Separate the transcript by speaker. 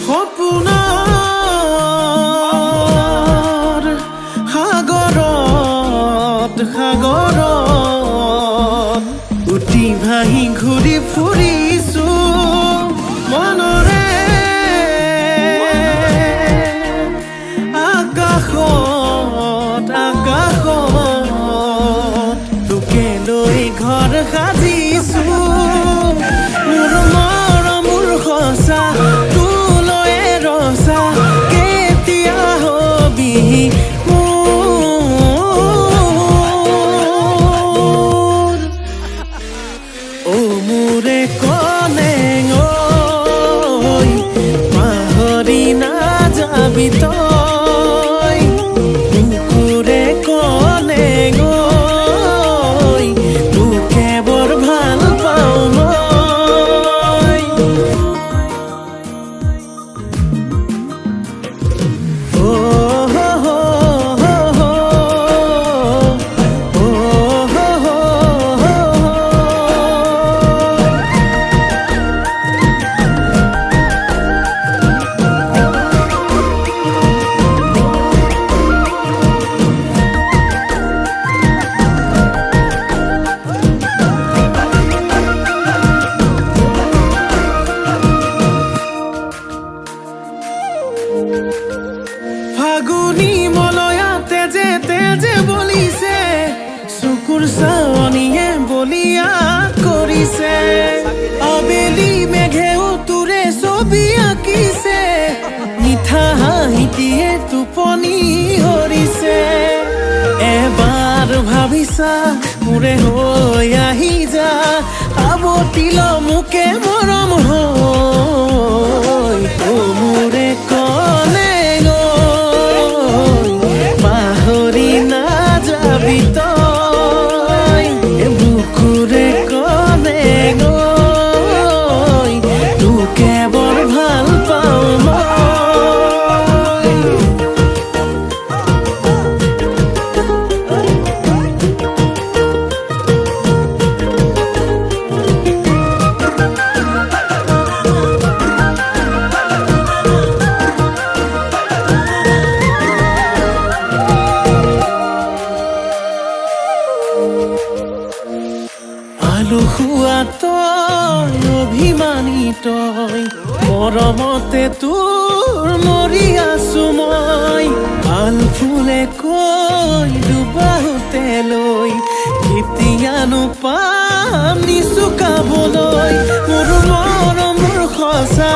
Speaker 1: সপোনৰ সাগৰত উটি ভাহি ঘূৰি ফুৰিছো মনৰে আকাশত তোকে লৈ ঘৰ সাজিছো মোৰ মৰমৰ সঁচা তোলৈ ৰচা কেতিয়া হবি মোৰে কলেং পাহৰি নাযাবি তই কুকুৰে কলেং তোকে বৰ ভাল পাওঁ মই ফাগুনি মলয়া তেজে তেজে বলিছে চকুৰ চাৱনিয়ে বলিয়া কৰিছে আবেলি মেঘেও তোৰে ছবি আঁকিছে মিঠা হাঁহিটিয়ে টোপনি হৰিছে এবাৰ ভাবিছা মোৰে হৈ আহি যা আৱতিল মোকে মৰম হৈ মোৰে কলে পাহৰি নাযাবি তই বুকুৰে কলে তোকে বৰ ভাল পাওঁ মই আলসুৱা তই অভিমানী তই মৰমতে তোৰ মৰি আছো মই ভাল ফুলে কৈ ডুবাওতে লৈ কেতিয়ানো পাম নিচুকাবলৈ মোৰ মৰমৰ সঁচা